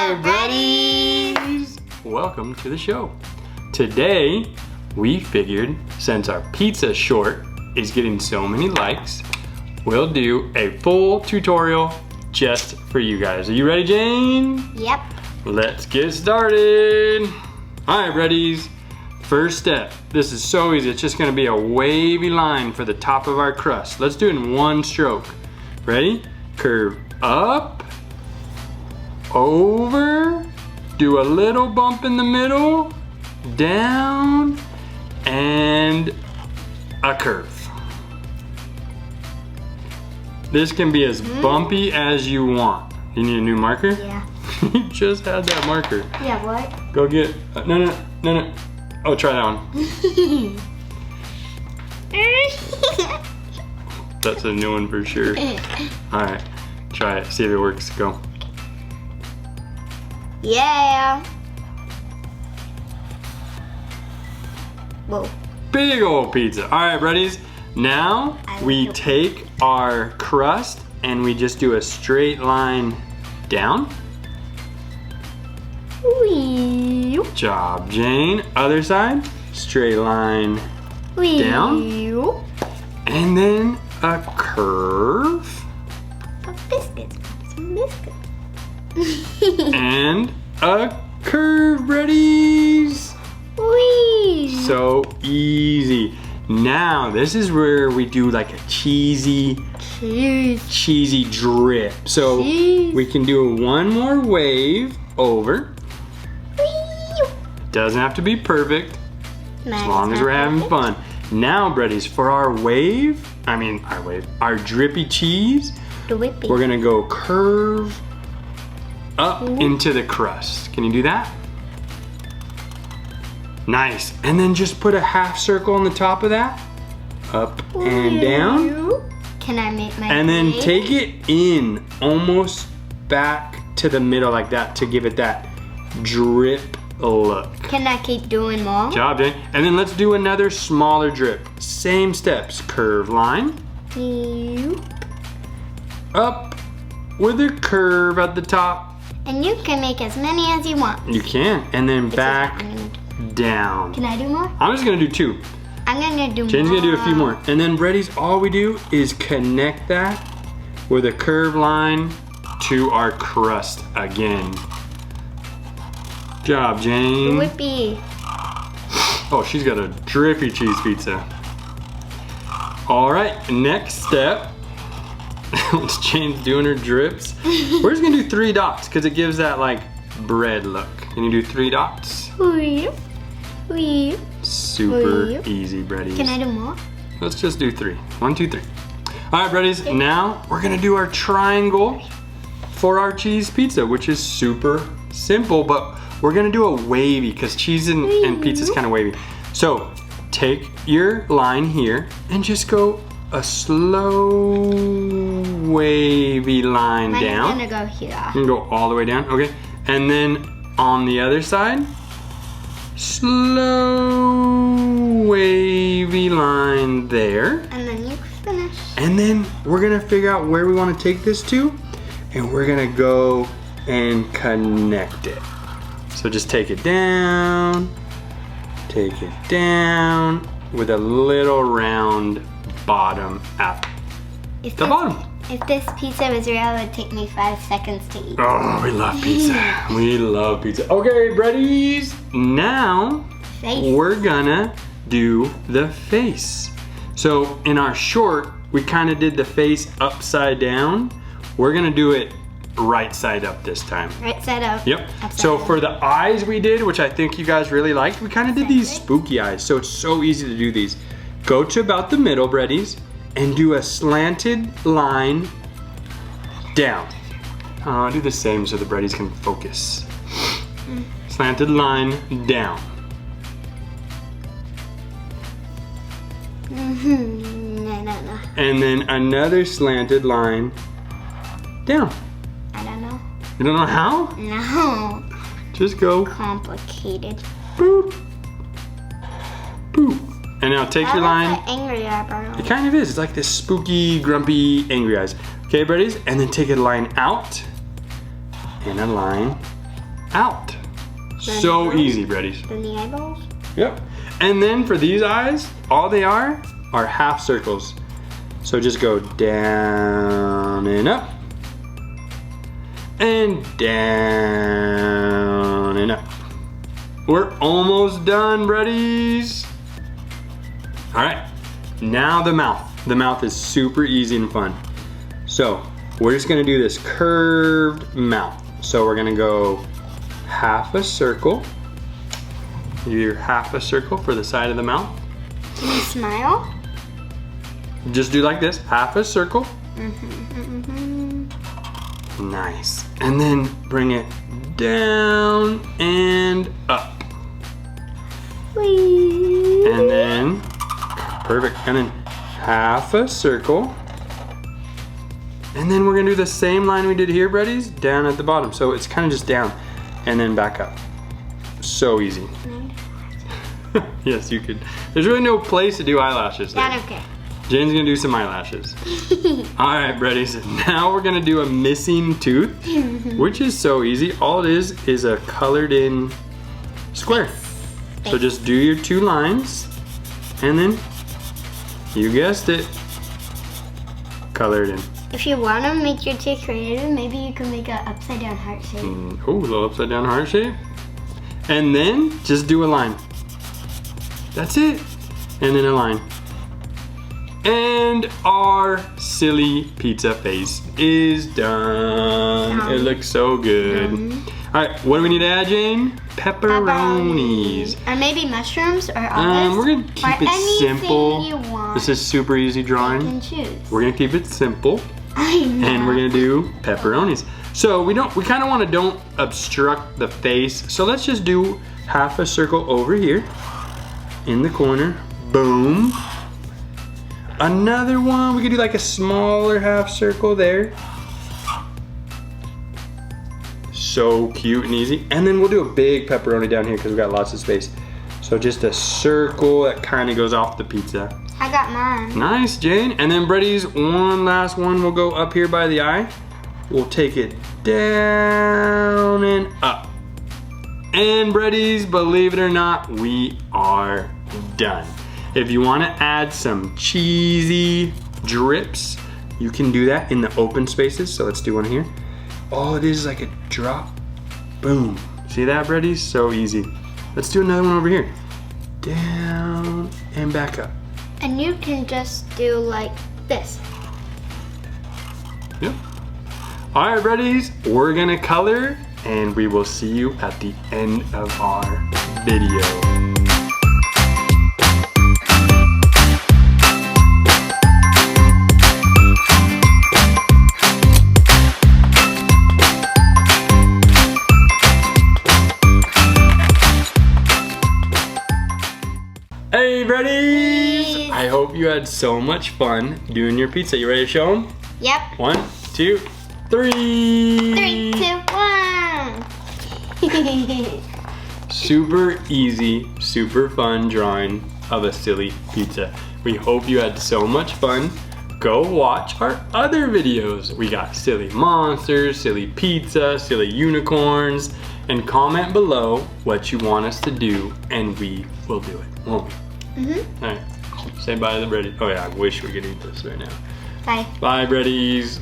Hi, buddies! Welcome to the show. Today, we figured since our pizza short is getting so many likes, we'll do a full tutorial just for you guys. Are you ready, Jane? Yep. Let's get started. All right, buddies. First step. This is so easy. It's just gonna be a wavy line for the top of our crust. Let's do it in one stroke. Ready? Curve up, over, do a little bump in the middle, down, and a curve. This can be as bumpy as you want. You need a new marker? Yeah. You just had that marker. Yeah, what? Go get, no. Oh, try that one. That's a new one for sure. All right, try it, see if it works, go. Yeah. Whoa. Big old pizza. All right, buddies. Now we take our crust and we just do a straight line down. Wee. Good job, Jane. Other side, straight line down. And then a curve. Biscuits. Some biscuits. And a curve, buddies. Wee. So easy. Now, this is where we do like a cheesy drip. So we can do one more wave over. Doesn't have to be perfect, as long as we're having fun. Now, buddies, for our drippy cheese, we're gonna go curve up into the crust. Can you do that? Nice. And then just put a half circle on the top of that. Up and down. Can I make my And then take it in almost back to the middle like that to give it that drip look. Can I keep doing more? Good job, Jane. And then let's do another smaller drip. Same steps. Curve line. Up with a curve at the top. And you can make as many as you want. You can. And then back down. Can I do more? I'm just gonna do two. I'm gonna do more. Jane's gonna do a few more. And then, Brady's, all we do is connect that with a curved line to our crust again. Good job, Jane. Whippy. Oh, she's got a drippy cheese pizza. All right, next step. Once Jane's doing her drips, we're just gonna do 3 dots because it gives that like bread look. Can you do 3 dots? Super easy, Breddies. Can I do more? Let's just do 3. 1, 2, 3. All right, Breddies, now we're gonna do our triangle for our cheese pizza, which is super simple, but we're gonna do a wavy because cheese and pizza is kind of wavy. So take your line here and just go a slow wavy line down. I'm gonna go here. You can go all the way down, okay? And then on the other side, slow wavy line there. And then you finish. And then we're gonna figure out where we wanna take this to, and we're gonna go and connect it. So just take it down with a little round bottom at the bottom. If this pizza was real, it would take me 5 seconds to eat. Oh, we love pizza. We love pizza. Okay, Breddies, now we're gonna do the face. So in our short, we kind of did the face upside down. We're gonna do it right side up this time. Right side up. Yep. So for the eyes we did, which I think you guys really liked, we kind of did these spooky eyes. So it's so easy to do these. Go to about the middle, Breddies, and do a slanted line down. Do the same so the Breddies can focus. Slanted line down. No. And then another slanted line down. I don't know. You don't know how? No. Just go. Complicated. Boop. Boop. And now take your line. Like angry eyebrow. It kind of is. It's like this spooky, grumpy, angry eyes. Okay, buddies? And then take a line out and a line out. So easy, Breadies. Then the eyeballs. Yep. And then for these eyes, all they are half circles. So just go down and up. And down and up. We're almost done, Breadies. All right, now the mouth. The mouth is super easy and fun. So we're just gonna do this curved mouth. So we're gonna go half a circle. Do your half a circle for the side of the mouth. Can you smile? Just do like this, half a circle. Nice. And then bring it down and up. Whee! And then, perfect. And then half a circle. And then we're gonna do the same line we did here, Breadies, down at the bottom. So it's kind of just down and then back up. So easy. Yes, you could. There's really no place to do eyelashes there. That's okay. Jane's gonna do some eyelashes. All right, Breadies, now we're gonna do a missing tooth, which is so easy. All it is a colored in square. So just do your 2 lines, and then, you guessed it, color it in. If you want to make your teeth creative, maybe you can make an upside down heart shape. Oh, a little upside down heart shape. And then, just do a line. That's it. And then a line. And our silly pizza face is done. It looks so good. All right, what do we need to add, Jane? Pepperonis. Or maybe mushrooms or olives. We're gonna keep it simple. You want. This is super easy drawing. You can choose. We're gonna keep it simple. I know. And we're gonna do pepperonis. So we kind of want to don't obstruct the face. So let's just do half a circle over here in the corner. Boom. Another one, we could do like a smaller half circle there. So cute and easy. And then we'll do a big pepperoni down here because we got lots of space. So just a circle that kind of goes off the pizza. I got mine. Nice, Jane. And then Breadies, one last one will go up here by the eye. We'll take it down and up. And Breadies, believe it or not, we are done. If you want to add some cheesy drips, you can do that in the open spaces. So let's do one here. All it is like a drop. Boom. See that, Breadies? So easy. Let's do another one over here. Down and back up. And you can just do like this. Yep. All right, Breadies, we're gonna color and we will see you at the end of our video. Hey, Breadies! I hope you had so much fun doing your pizza. You ready to show them? Yep. 1, 2, 3. 3, 2, 1. Super easy, super fun drawing of a silly pizza. We hope you had so much fun. Go watch our other videos. We got silly monsters, silly pizza, silly unicorns, and comment below what you want us to do and we will do it, won't we? All right, say bye to the Breadies. Oh yeah, I wish we could eat this right now. Bye. Bye, Breadies.